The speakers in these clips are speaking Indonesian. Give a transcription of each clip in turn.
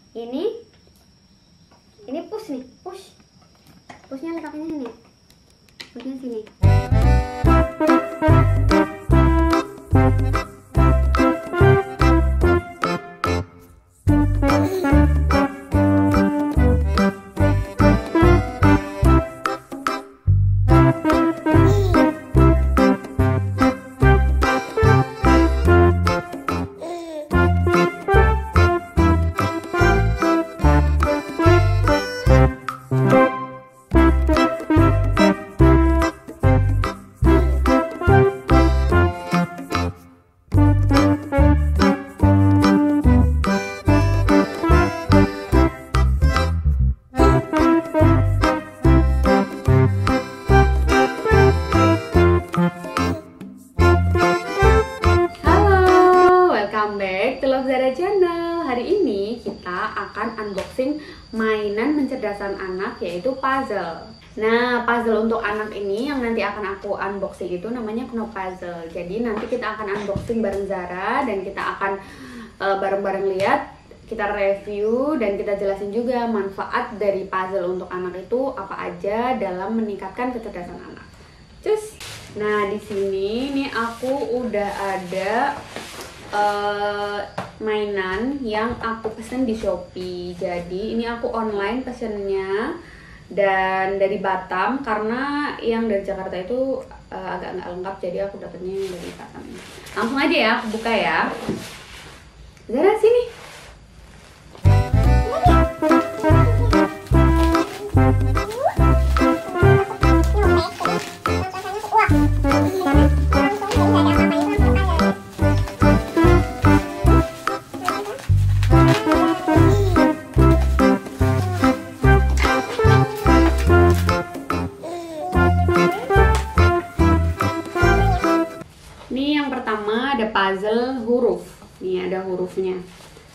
Ini push nih, pushnya letaknya sini, pushnya sini. Channel. Hari ini kita akan unboxing mainan pencerdasan anak, yaitu puzzle. Nah, puzzle untuk anak ini yang nanti akan aku unboxing itu namanya Knop Puzzle. Jadi nanti kita akan unboxing bareng Zara dan kita akan bareng-bareng lihat, kita review dan kita jelasin juga manfaat dari puzzle untuk anak itu apa aja dalam meningkatkan kecerdasan anak. Cus. Nah, di sini nih aku udah ada mainan yang aku pesen di Shopee. Jadi ini aku online pesennya dan dari Batam, karena yang dari Jakarta itu agak nggak lengkap, jadi aku dapetnya dari Batam. Langsung aja ya, aku buka ya. Zara sini. Ini yang pertama ada puzzle huruf. Nih ada hurufnya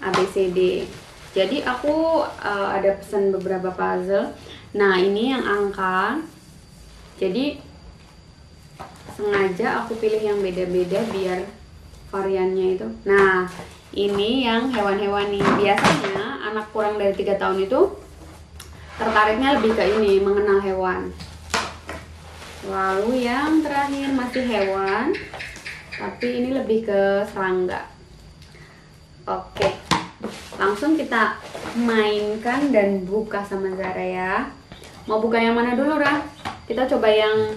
A, B, C, D. Jadi aku ada pesan beberapa puzzle. Nah ini yang angka. Jadi sengaja aku pilih yang beda-beda biar variannya itu. Nah ini yang hewan-hewan nih. Biasanya anak kurang dari 3 tahun itu tertariknya lebih ke ini, mengenal hewan. Lalu yang terakhir masih hewan, tapi ini lebih ke serangga. Oke, langsung kita mainkan dan buka sama Zara ya. Mau buka yang mana dulu, Ra? Kita coba yang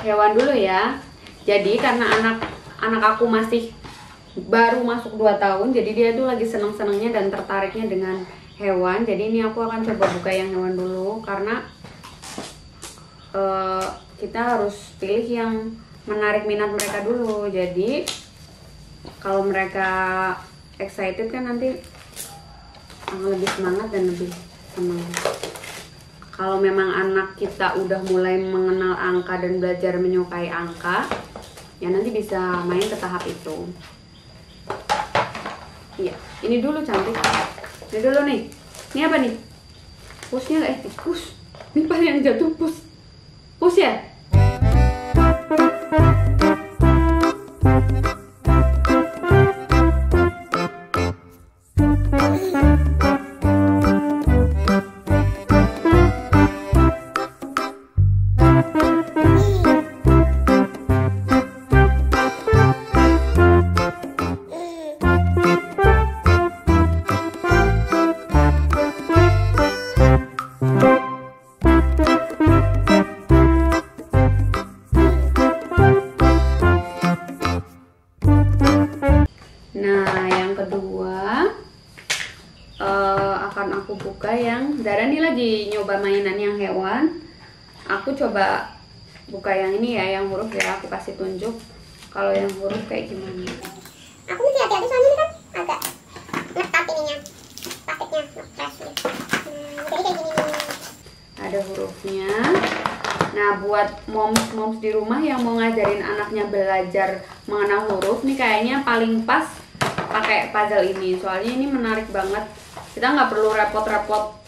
hewan dulu ya. Jadi karena anak aku masih baru masuk 2 tahun, jadi dia tuh lagi seneng-senengnya dan tertariknya dengan hewan. Jadi ini aku akan coba buka yang hewan dulu, karena kita harus pilih yang menarik minat mereka dulu. Jadi kalau mereka excited kan nanti akan lebih semangat dan lebih senang. Kalau memang anak kita udah mulai mengenal angka dan belajar menyukai angka, ya nanti bisa main ke tahap itu. Iya, ini dulu cantik. Ini dulu nih. Ini apa nih? Pushnya nggak? Push. Ini pas yang jatuh push. Push ya? Nah, yang kedua akan aku buka yang Zara nih lagi nyoba mainan yang hewan. Aku coba buka yang ini ya, yang huruf ya. Aku kasih tunjuk kalau yang huruf kayak gimana. Aku mesti hati-hati soalnya ini kan agak ngetat ininya, plastiknya ngetas nih. Jadi kayak gini nih. Ada hurufnya. Nah, buat moms di rumah yang mau ngajarin anaknya belajar mengenal huruf nih, kayaknya paling pas pakai puzzle ini. Soalnya ini menarik banget. Kita nggak perlu repot-repot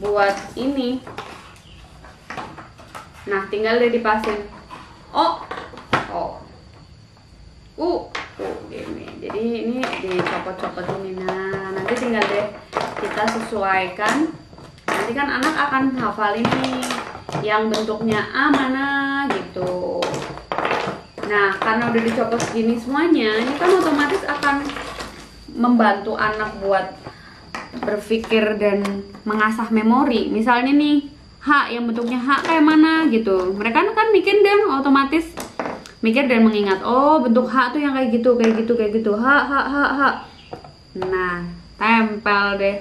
buat ini. Nah, tinggal deh dipasin. Gini. Jadi ini dicopot-copot ini. Nah, nanti tinggal deh kita sesuaikan. Nanti kan anak akan hafalin nih yang bentuknya A mana gitu. Nah, karena udah dicopot gini semuanya, ini kan otomatis akan membantu anak buat berpikir dan mengasah memori. Misalnya nih, H yang bentuknya H kayak mana gitu. Mereka kan mikir dan otomatis mikir dan mengingat, oh bentuk H tuh yang kayak gitu, kayak gitu, kayak gitu. H, H, H, H. Nah, tempel deh.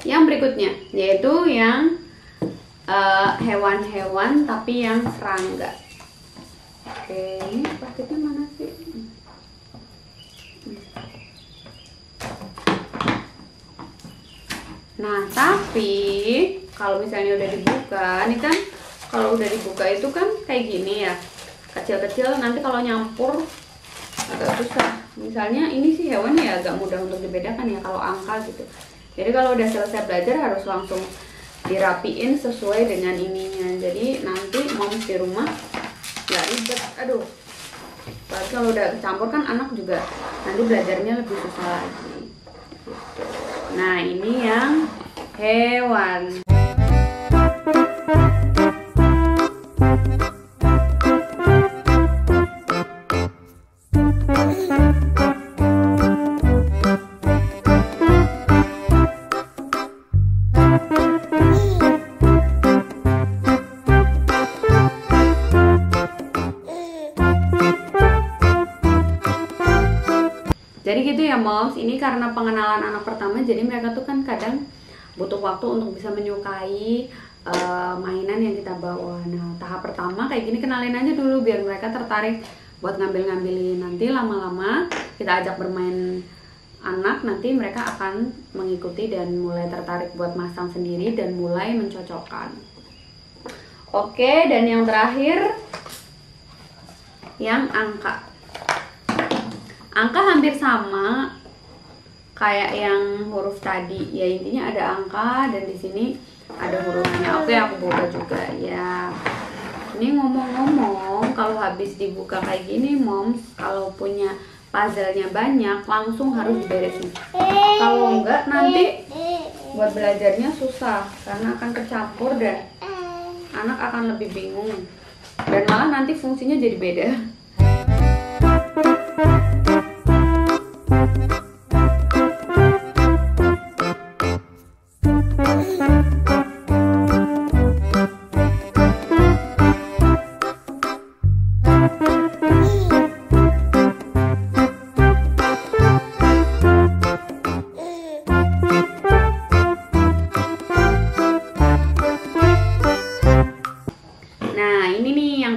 Yang berikutnya yaitu yang hewan-hewan tapi yang serangga. Oke, ini plastiknya mana sih? Nah, tapi kalau misalnya udah dibuka, ini kan kalau udah dibuka itu kan kayak gini ya, kecil-kecil. Nanti kalau nyampur agak susah. Misalnya ini sih hewan ya agak mudah untuk dibedakan ya kalau angka gitu. Jadi kalau udah selesai belajar harus langsung dirapiin sesuai dengan ininya. Jadi nanti moms di rumah nggak ribet. Aduh, tapi kalau udah kecampur kan anak juga nanti belajarnya lebih susah lagi gitu. Nah, ini yang hewan. Jadi gitu ya moms, ini karena pengenalan anak pertama, jadi mereka tuh kan kadang butuh waktu untuk bisa menyukai mainan yang kita bawa. Nah, tahap pertama kayak gini, kenalin aja dulu biar mereka tertarik buat ngambil-ngambilin. Nanti lama-lama kita ajak bermain anak, nanti mereka akan mengikuti dan mulai tertarik buat masang sendiri dan mulai mencocokkan. Oke, dan yang terakhir yang angka. Angka hampir sama kayak yang huruf tadi ya, intinya ada angka dan di sini ada hurufnya. Oke, aku buka juga ya. Ini ngomong-ngomong, kalau habis dibuka kayak gini moms, kalau punya puzzle-nya banyak langsung harus diberesin. Kalau enggak nanti buat belajarnya susah karena akan kecampur dan anak akan lebih bingung dan malah nanti fungsinya jadi beda.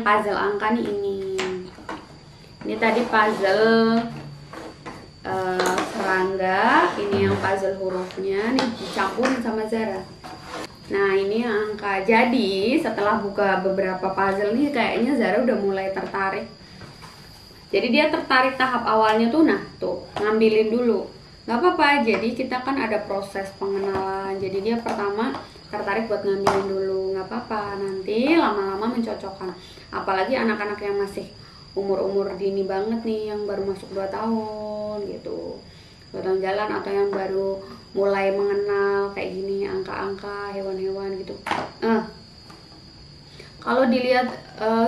Puzzle angka nih ini tadi puzzle serangga, ini yang puzzle hurufnya nih dicampurin sama Zara. Nah, ini yang angka. Jadi setelah buka beberapa puzzle nih kayaknya Zara udah mulai tertarik. Jadi dia tertarik tahap awalnya tuh, nah tuh ngambilin dulu nggak apa-apa. Jadi kita kan ada proses pengenalan, jadi dia pertama tertarik buat ngambilin dulu, nggak apa-apa, nanti lama-lama mencocokkan. Apalagi anak-anak yang masih umur-umur dini banget nih, yang baru masuk 2 tahun gitu, 2 tahun jalan, atau yang baru mulai mengenal kayak gini angka-angka, hewan-hewan gitu. Kalau dilihat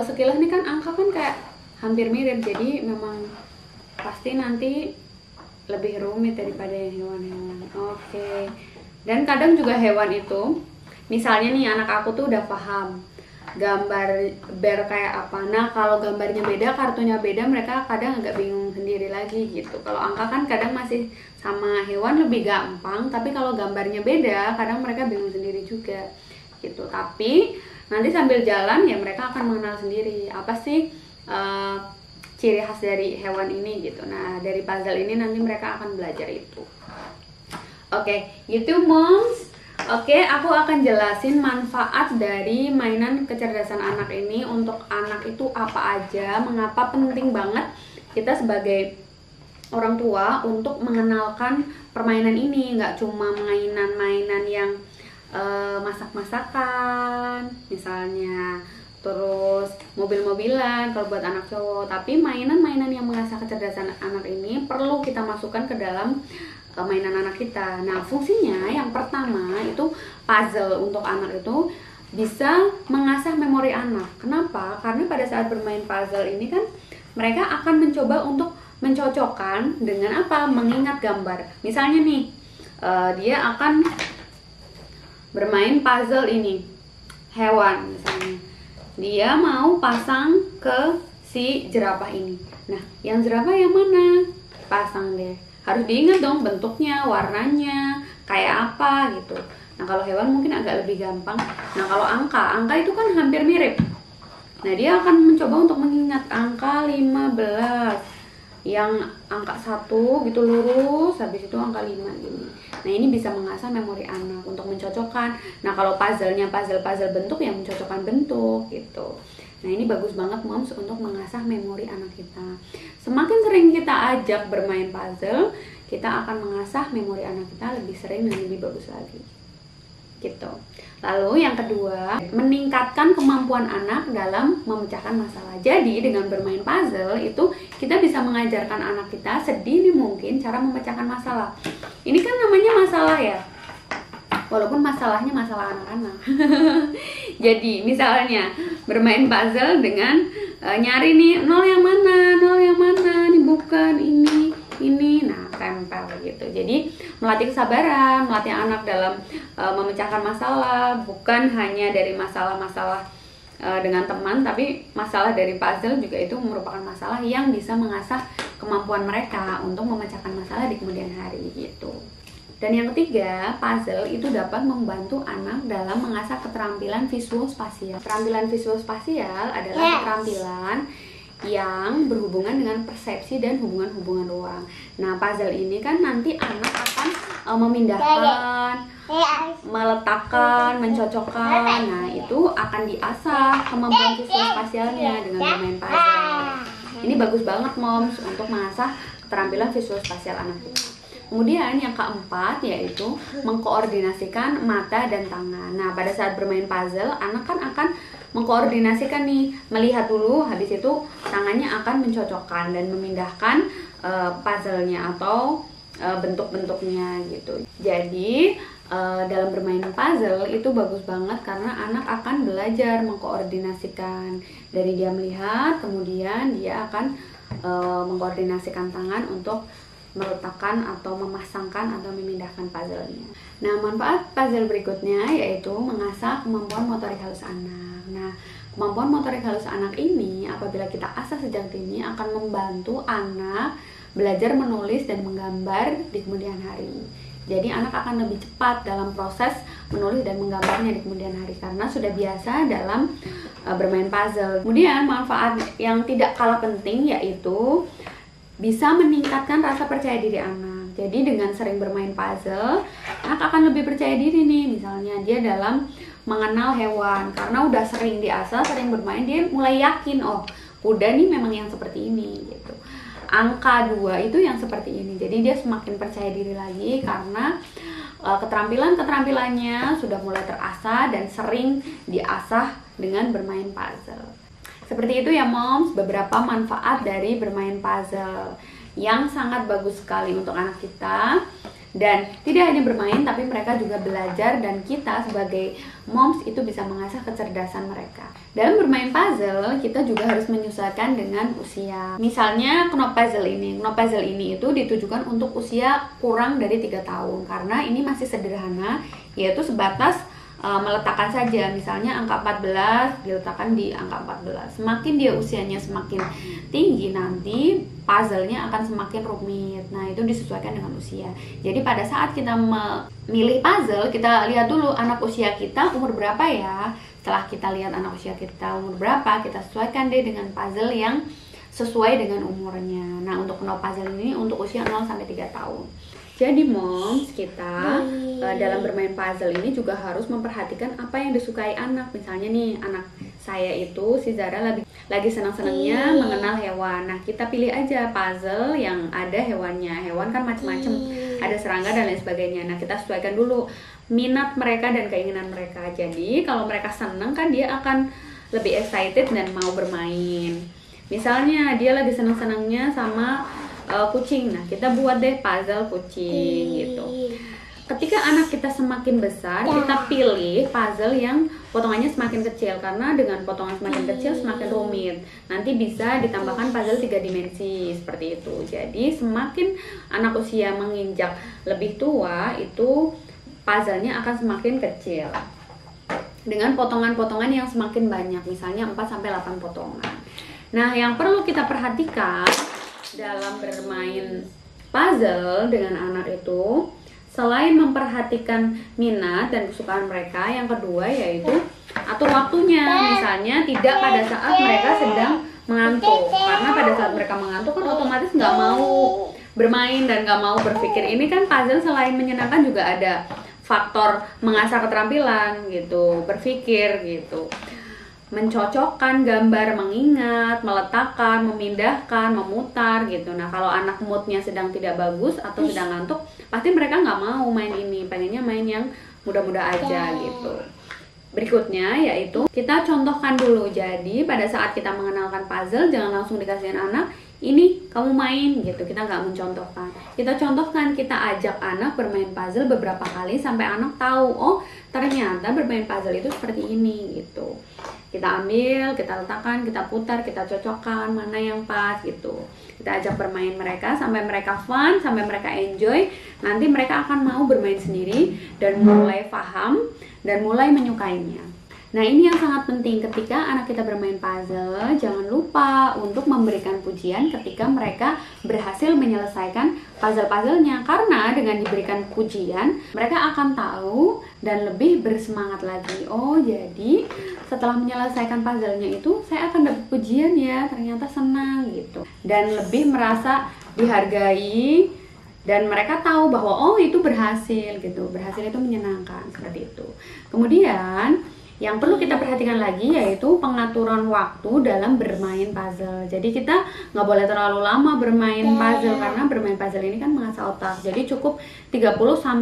sekilas nih kan angka kan kayak hampir mirip, jadi memang pasti nanti lebih rumit daripada yang hewan-hewan. Oke. Dan kadang juga hewan itu, misalnya nih anak aku tuh udah paham gambar bear kayak apa. Nah, kalau gambarnya beda, kartunya beda, mereka kadang agak bingung sendiri lagi gitu. Kalau angka kan kadang masih sama hewan lebih gampang, tapi kalau gambarnya beda, kadang mereka bingung sendiri juga gitu. Tapi nanti sambil jalan ya mereka akan mengenal sendiri apa sih ciri khas dari hewan ini gitu. Nah, dari puzzle ini nanti mereka akan belajar itu. Oke, gitu moms. Oke, aku akan jelasin manfaat dari mainan kecerdasan anak ini untuk anak itu apa aja, mengapa penting banget kita sebagai orang tua untuk mengenalkan permainan ini. Nggak cuma mainan-mainan yang masak-masakan misalnya, terus mobil-mobilan kalau buat anak cowok, tapi mainan-mainan yang mengasah kecerdasan anak ini perlu kita masukkan ke dalam mainan anak kita. Nah, fungsinya yang pertama itu puzzle untuk anak itu bisa mengasah memori anak. Kenapa? Karena pada saat bermain puzzle ini kan mereka akan mencoba untuk mencocokkan dengan apa? Mengingat gambar. Misalnya nih, dia akan bermain puzzle ini hewan misalnya. Dia mau pasang ke si jerapah ini. Nah, yang jerapah yang mana? Pasang deh. Harus diingat dong bentuknya, warnanya, kayak apa gitu. Nah, kalau hewan mungkin agak lebih gampang. Nah, kalau angka itu kan hampir mirip. Nah, dia akan mencoba untuk mengingat angka 15. Yang angka 1 gitu lurus, habis itu angka 5 gini. Nah, ini bisa mengasah memori anak untuk mencocokkan. Nah, kalau puzzle-nya puzzle bentuk yang mencocokkan bentuk gitu. Nah, ini bagus banget moms untuk mengasah memori anak kita. Semakin sering kita ajak bermain puzzle, kita akan mengasah memori anak kita lebih sering dan lebih bagus lagi. Gitu. Lalu yang kedua, meningkatkan kemampuan anak dalam memecahkan masalah. Jadi dengan bermain puzzle itu kita bisa mengajarkan anak kita sedini mungkin cara memecahkan masalah. Ini kan namanya masalah ya, walaupun masalahnya masalah anak-anak. Jadi misalnya bermain puzzle dengan nyari nih nol yang mana, nih bukan ini. Nah, tempel gitu. Jadi melatih kesabaran, melatih anak dalam memecahkan masalah, bukan hanya dari masalah-masalah dengan teman, tapi masalah dari puzzle juga itu merupakan masalah yang bisa mengasah kemampuan mereka untuk memecahkan masalah di kemudian hari gitu. Dan yang ketiga, puzzle itu dapat membantu anak dalam mengasah keterampilan visual spasial. Keterampilan visual spasial adalah keterampilan yang berhubungan dengan persepsi dan hubungan-hubungan ruang. Nah, puzzle ini kan nanti anak akan memindahkan, meletakkan, mencocokkan. Nah, itu akan diasah kemampuan visual spasialnya dengan bermain puzzle. Ini bagus banget moms untuk mengasah keterampilan visual spasial anak kita. Kemudian yang keempat yaitu mengkoordinasikan mata dan tangan. Nah, pada saat bermain puzzle, anak kan akan mengkoordinasikan nih, melihat dulu, habis itu tangannya akan mencocokkan dan memindahkan puzzle-nya atau bentuk-bentuknya gitu. Jadi dalam bermain puzzle itu bagus banget karena anak akan belajar mengkoordinasikan. Dari dia melihat, kemudian dia akan mengkoordinasikan tangan untuk meletakkan atau memasangkan atau memindahkan puzzle-nya. Nah, manfaat puzzle berikutnya yaitu mengasah kemampuan motorik halus anak. Nah, kemampuan motorik halus anak ini apabila kita asah sejak dini akan membantu anak belajar menulis dan menggambar di kemudian hari. Jadi anak akan lebih cepat dalam proses menulis dan menggambarnya di kemudian hari karena sudah biasa dalam bermain puzzle. Kemudian manfaat yang tidak kalah penting yaitu bisa meningkatkan rasa percaya diri anak. Jadi dengan sering bermain puzzle, anak akan lebih percaya diri nih. Misalnya dia dalam mengenal hewan, karena udah sering diasah, sering bermain, dia mulai yakin, oh kuda nih memang yang seperti ini gitu. Angka 2 itu yang seperti ini. Jadi dia semakin percaya diri lagi karena keterampilannya sudah mulai terasah dan sering diasah dengan bermain puzzle. Seperti itu ya moms, beberapa manfaat dari bermain puzzle yang sangat bagus sekali untuk anak kita. Dan tidak hanya bermain, tapi mereka juga belajar dan kita sebagai moms itu bisa mengasah kecerdasan mereka. Dalam bermain puzzle, kita juga harus menyesuaikan dengan usia. Misalnya knop puzzle ini itu ditujukan untuk usia kurang dari 3 tahun karena ini masih sederhana, yaitu sebatas meletakkan saja, misalnya angka 14 diletakkan di angka 14. Semakin dia usianya semakin tinggi, nanti puzzle-nya akan semakin rumit. Nah, itu disesuaikan dengan usia. Jadi pada saat kita memilih puzzle, kita lihat dulu anak usia kita umur berapa ya. Setelah kita lihat anak usia kita umur berapa, kita sesuaikan deh dengan puzzle yang sesuai dengan umurnya. Nah, untuk Kno Puzzle ini untuk usia 0 sampai 3 tahun. Jadi moms, kita dalam bermain puzzle ini juga harus memperhatikan apa yang disukai anak. Misalnya nih, anak saya itu, si Zara lagi senang-senangnya mengenal hewan. Nah, kita pilih aja puzzle yang ada hewannya. Hewan kan macam-macam, ada serangga dan lain sebagainya. Nah, kita sesuaikan dulu minat mereka dan keinginan mereka. Jadi, kalau mereka senang kan dia akan lebih excited dan mau bermain. Misalnya dia lagi senang-senangnya sama kucing, nah kita buat deh puzzle kucing gitu. Ketika anak kita semakin besar, kita pilih puzzle yang potongannya semakin kecil, karena dengan potongan semakin kecil semakin rumit. Nanti bisa ditambahkan puzzle 3 dimensi seperti itu. Jadi semakin anak usia menginjak lebih tua, itu puzzle-nya akan semakin kecil dengan potongan-potongan yang semakin banyak, misalnya 4-8 potongan. Nah, yang perlu kita perhatikan dalam bermain puzzle dengan anak itu, selain memperhatikan minat dan kesukaan mereka, yang kedua yaitu atur waktunya. Misalnya tidak pada saat mereka sedang mengantuk, karena pada saat mereka mengantuk kan otomatis nggak mau bermain dan nggak mau berpikir. Ini kan puzzle selain menyenangkan juga ada faktor mengasah keterampilan gitu, berpikir gitu, mencocokkan gambar, mengingat, meletakkan, memindahkan, memutar gitu. Nah, kalau anak moodnya sedang tidak bagus atau sedang ngantuk, pasti mereka nggak mau main ini, pengennya main yang mudah-mudah aja gitu. Berikutnya yaitu kita contohkan dulu. Jadi pada saat kita mengenalkan puzzle, jangan langsung dikasihin anak, ini kamu main gitu. Kita nggak mencontohkan, kita contohkan, kita ajak anak bermain puzzle beberapa kali sampai anak tahu, oh ternyata bermain puzzle itu seperti ini gitu. Kita ambil, kita letakkan, kita putar, kita cocokkan mana yang pas gitu. Kita ajak bermain mereka sampai mereka fun, sampai mereka enjoy. Nanti mereka akan mau bermain sendiri dan mulai paham dan mulai menyukainya. Nah, ini yang sangat penting ketika anak kita bermain puzzle. Jangan lupa untuk memberikan pujian ketika mereka berhasil menyelesaikan puzzle-puzzlenya. Karena dengan diberikan pujian, mereka akan tahu dan lebih bersemangat lagi. Oh, jadi setelah menyelesaikan puzzlenya itu, saya akan dapat pujian ya, ternyata senang gitu. Dan lebih merasa dihargai, dan mereka tahu bahwa oh itu berhasil gitu. Berhasil itu menyenangkan, seperti itu. Kemudian yang perlu kita perhatikan lagi yaitu pengaturan waktu dalam bermain puzzle. Jadi kita nggak boleh terlalu lama bermain puzzle, karena bermain puzzle ini kan mengasah otak. Jadi cukup 30-40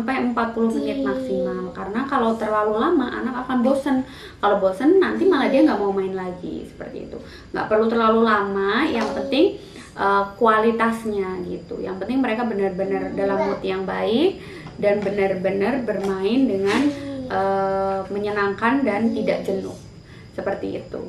menit maksimal. Karena kalau terlalu lama anak akan bosen. Kalau bosen nanti malah dia nggak mau main lagi, seperti itu. Nggak perlu terlalu lama, yang penting kualitasnya gitu. Yang penting mereka benar-benar dalam mood yang baik dan benar-benar bermain dengan menyenangkan dan tidak jenuh, seperti itu.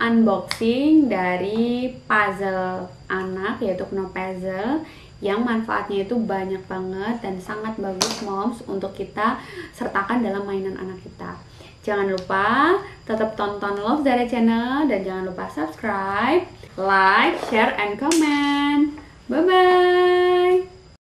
Unboxing dari puzzle anak, yaitu Kno Puzzle, yang manfaatnya itu banyak banget dan sangat bagus moms untuk kita sertakan dalam mainan anak kita. Jangan lupa tetap tonton Love Zara Channel dan jangan lupa subscribe, like, share, and comment. Bye bye.